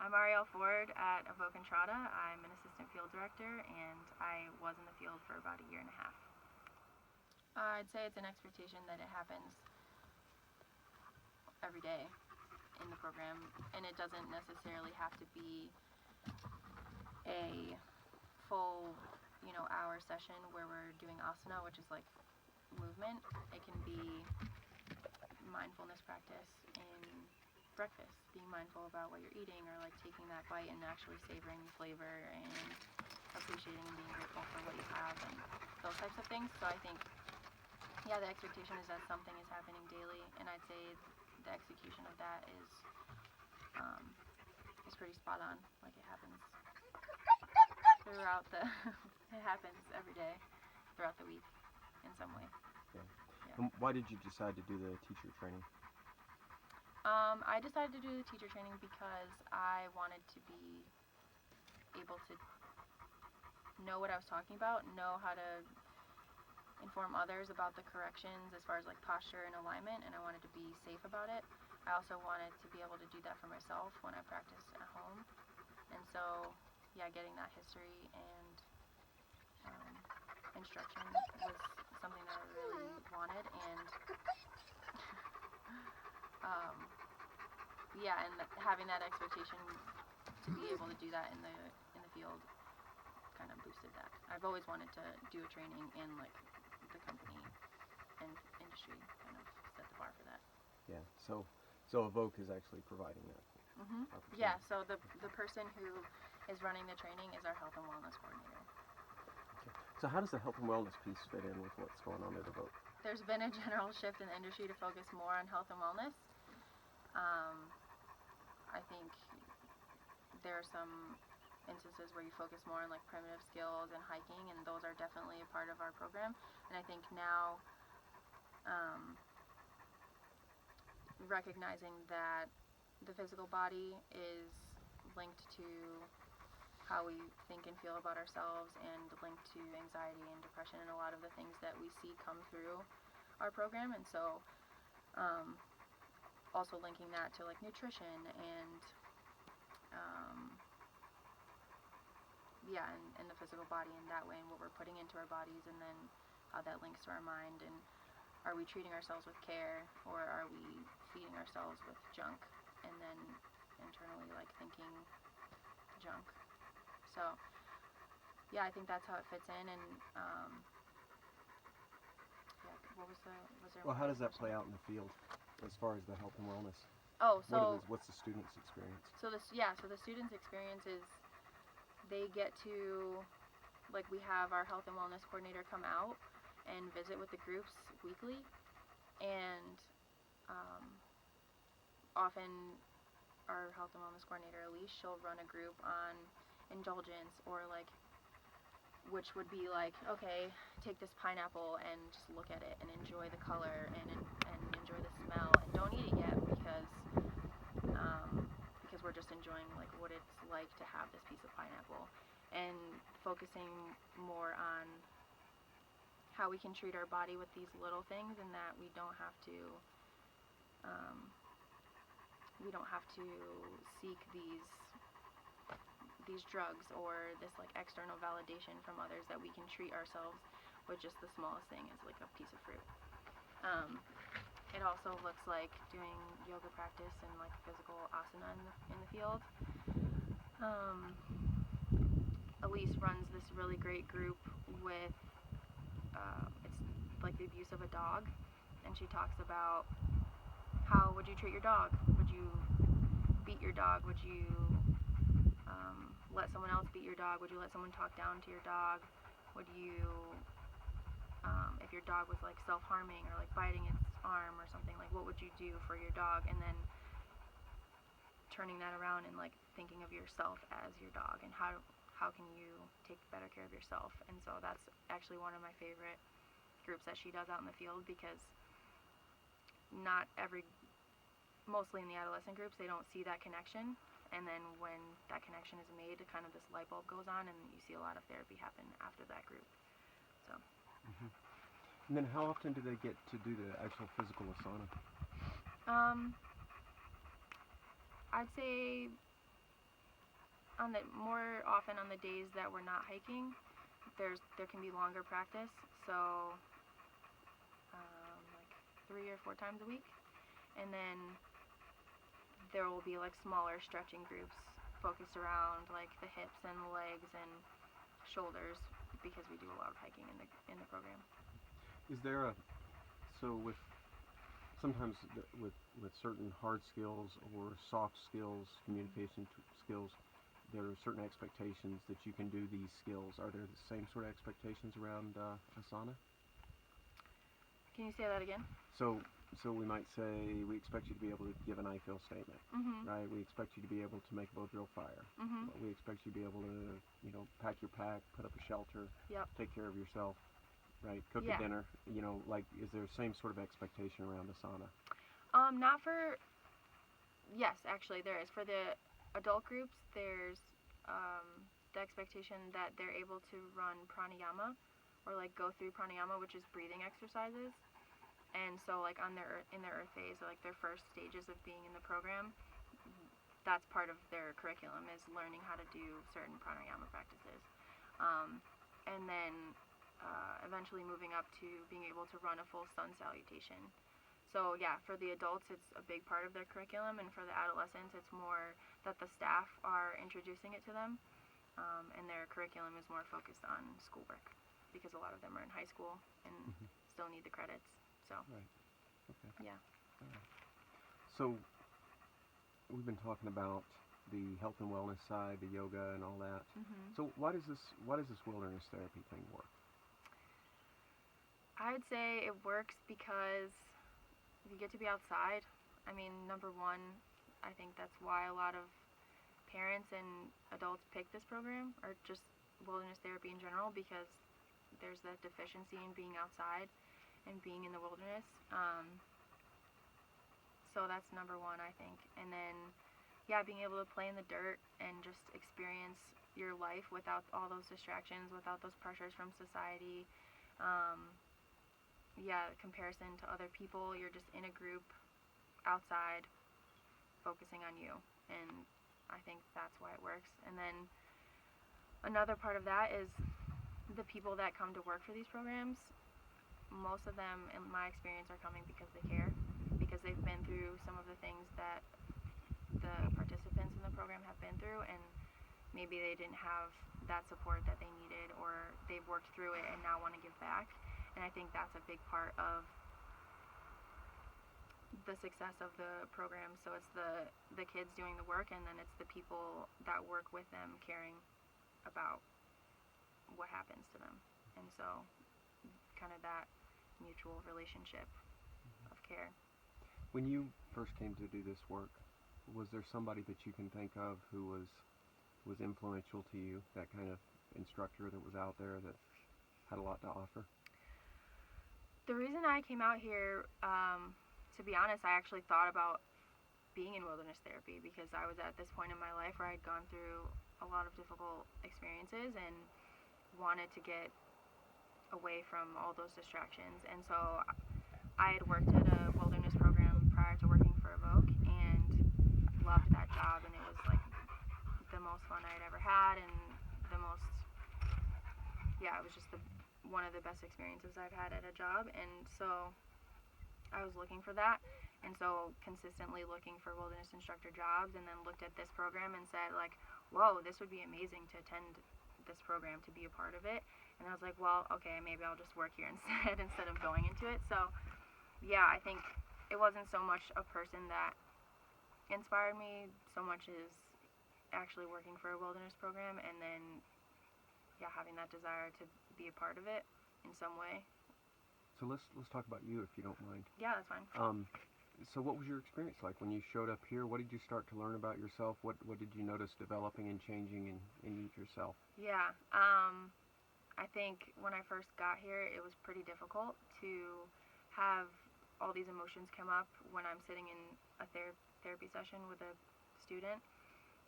I'm Ariel Ford at Evoke. I'm an assistant field director, and I was in the field for about a year and a half. I'd say it's an expectation that it happens every day in the program, and it doesn't necessarily have to be a full, hour session where we're doing asana, which is like movement. It can be mindfulness practice in breakfast, being mindful about what you're eating, or like taking that bite and actually savoring the flavor and appreciating and being grateful for what you have and those types of things. So I think, the expectation is that something is happening daily, and I'd say the execution of that is pretty spot on. Like it happens throughout the, it happens every day throughout the week in some way. Okay. Yeah. And why did you decide to do the teacher training? I decided to do the teacher training because I wanted to be able to know what I was talking about, know how to inform others about the corrections as far as like posture and alignment, and I wanted to be safe about it. I also wanted to be able to do that for myself when I practiced at home. And so, getting that history and instruction was something that I really wanted, and and having that expectation to be able to do that in the field kind of boosted that. I've always wanted to do a training, and like the company and industry kind of set the bar for that. Yeah. So Evoke is actually providing that. Yeah. So the person who is running the training is our health and wellness coordinator. Okay. So how does the health and wellness piece fit in with what's going on at Evoke? There's been a general shift in the industry to focus more on health and wellness. I think there are some instances where you focus more on like primitive skills and hiking, and those are definitely a part of our program. And I think now recognizing that the physical body is linked to how we think and feel about ourselves, and linked to anxiety and depression and a lot of the things that we see come through our program. And so also linking that to like nutrition and and the physical body in that way, and what we're putting into our bodies, and then how that links to our mind, and are we treating ourselves with care, or are we feeding ourselves with junk and then internally like thinking junk. So I think that's how it fits in. And was there Well, how does that play out in the field as far as the health and wellness? What's the student's experience? So the student's experience is they get to, like, we have our health and wellness coordinator come out and visit with the groups weekly, and often our health and wellness coordinator, Elise, she'll run a group on indulgence, or like, which would be like, okay, take this pineapple and just look at it and enjoy the color and enjoy the smell, and don't eat it yet because we're just enjoying like what it's like to have this piece of pineapple, and focusing more on how we can treat our body with these little things, and that we don't have to seek these drugs or this like external validation from others, that we can treat ourselves with just the smallest thing, as like a piece of fruit. It also looks like doing yoga practice and like physical asana in the field. Elise runs this really great group with it's like the abuse of a dog, and she talks about how would you treat your dog? Would you beat your dog? Would you let someone else beat your dog? Would you let someone talk down to your dog? Would you, if your dog was like self-harming or like biting its arm or something, like what would you do for your dog? And then turning that around and like thinking of yourself as your dog, and how can you take better care of yourself. And so that's actually one of my favorite groups that she does out in the field, because mostly in the adolescent groups, they don't see that connection, and then when that connection is made, kind of this light bulb goes on, and you see a lot of therapy happen after that group. So. And then how often do they get to do the actual physical asana? I'd say More often on the days that we're not hiking, there can be longer practice. So like 3 or 4 times a week, and then there will be like smaller stretching groups focused around like the hips and the legs and shoulders, because we do a lot of hiking in the program. Is there with sometimes with certain hard skills or soft skills, communication skills, there are certain expectations that you can do these skills. Are there the same sort of expectations around Asana? Can you say that again? So we might say we expect you to be able to give an I feel statement, right? We expect you to be able to make a bow drill fire. We expect you to be able to, pack your pack, put up a shelter, take care of yourself, right? Cook a dinner. Is there the same sort of expectation around Asana? Not for. Yes, actually there is. For the adult groups, there's the expectation that they're able to run pranayama, or like go through pranayama, which is breathing exercises. And so like in their earth phase, or like their first stages of being in the program, that's part of their curriculum, is learning how to do certain pranayama practices. And then eventually moving up to being able to run a full sun salutation. So yeah, for the adults it's a big part of their curriculum, and for the adolescents it's more that the staff are introducing it to them, and their curriculum is more focused on schoolwork, because a lot of them are in high school and still need the credits. So. Right. Okay. Yeah. All right. So we've been talking about the health and wellness side, the yoga and all that. So why does this wilderness therapy thing work? I would say it works because you get to be outside. I mean, number one, I think that's why a lot of parents and adults pick this program, or just wilderness therapy in general, because there's that deficiency in being outside and being in the wilderness. So that's number one, I think. And then, being able to play in the dirt and just experience your life without all those distractions, without those pressures from society. Comparison to other people, you're just in a group outside focusing on you, and I think that's why it works. And then another part of that is the people that come to work for these programs. Most of them, in my experience, are coming because they care, because they've been through some of the things that the participants in the program have been through, and maybe they didn't have that support that they needed, or they've worked through it and now want to give back. And I think that's a big part of the success of the program. So it's the kids doing the work, and then it's the people that work with them caring about what happens to them. And so kind of that mutual relationship of care. When you first came to do this work, was there somebody that you can think of who was influential to you, that kind of instructor that was out there that had a lot to offer? The reason I came out here, to be honest, I actually thought about being in wilderness therapy, because I was at this point in my life where I'd gone through a lot of difficult experiences and wanted to get away from all those distractions. And so I had worked at a wilderness program prior to working for Evoke, and loved that job, and it was like the most fun I had ever had, and it was just one of the best experiences I've had at a job. And so I was looking for that, and so consistently looking for wilderness instructor jobs, and then looked at this program and said, like, whoa, this would be amazing to attend this program, to be a part of it. And I was like, well, okay, maybe I'll just work here instead of going into it. So I think it wasn't so much a person that inspired me, so much as actually working for a wilderness program, and then having that desire to be a part of it in some way. So let's talk about you, if you don't mind. Yeah, that's fine. So what was your experience like when you showed up here? What did you start to learn about yourself? What did you notice developing and changing in yourself? Yeah, I think when I first got here, it was pretty difficult to have all these emotions come up when I'm sitting in a therapy session with a student,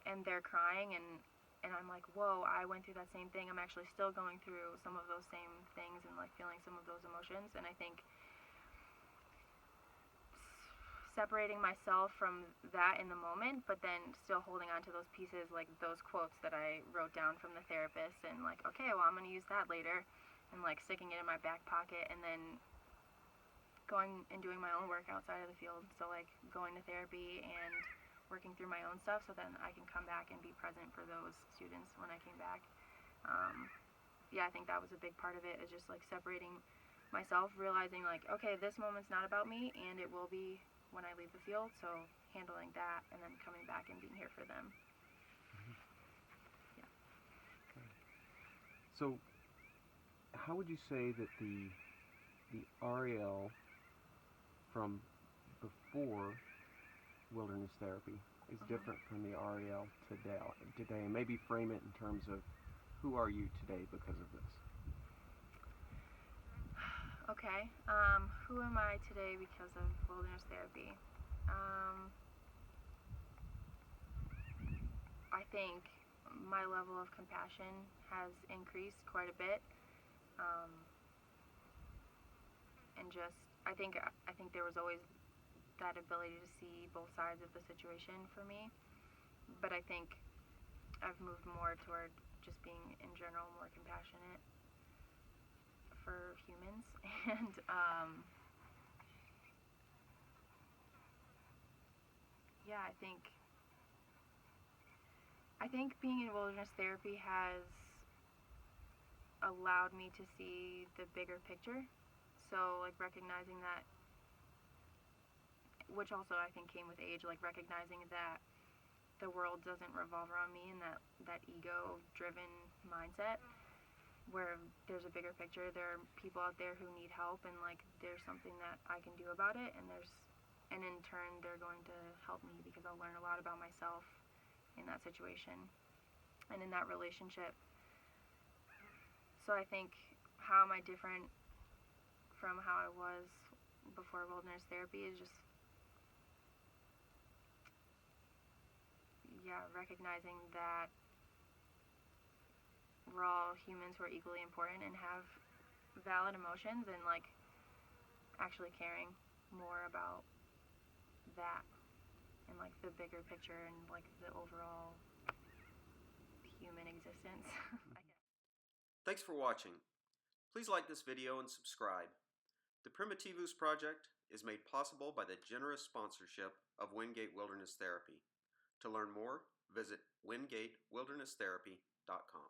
and they're crying, and I'm like, whoa, I went through that same thing. I'm actually still going through some of those same things and like feeling some of those emotions. And I think separating myself from that in the moment, but then still holding on to those pieces, like those quotes that I wrote down from the therapist, and like, okay, well, I'm going to use that later, and like sticking it in my back pocket, and then going and doing my own work outside of the field. So like going to therapy and working through my own stuff, so then I can come back and be present for those students when I came back. Yeah, I think that was a big part of it, is just like separating myself, realizing like, okay, this moment's not about me, and it will be when I leave the field, so handling that and then coming back and being here for them. Yeah. So how would you say that the Ariel from before wilderness therapy is different from the Ariel today, and maybe frame it in terms of who are you today because of this? Okay, who am I today because of wilderness therapy? I think my level of compassion has increased quite a bit, and just I think there was always that ability to see both sides of the situation for me, but I think I've moved more toward just being in general more compassionate for humans, and yeah, I think being in wilderness therapy has allowed me to see the bigger picture. So like recognizing that, which also I think came with age, like recognizing that the world doesn't revolve around me, and that ego-driven mindset where there's a bigger picture. There are people out there who need help, and like there's something that I can do about it, and in turn they're going to help me because I'll learn a lot about myself in that situation and in that relationship. So I think, how am I different from how I was before wilderness therapy is just, yeah, recognizing that we're all humans who are equally important and have valid emotions, and like actually caring more about that and like the bigger picture and like the overall human existence. I guess. Thanks for watching. Please like this video and subscribe. The Primitivus project is made possible by the generous sponsorship of Wingate Wilderness Therapy. To learn more, visit wingatewilderness.therapy.com.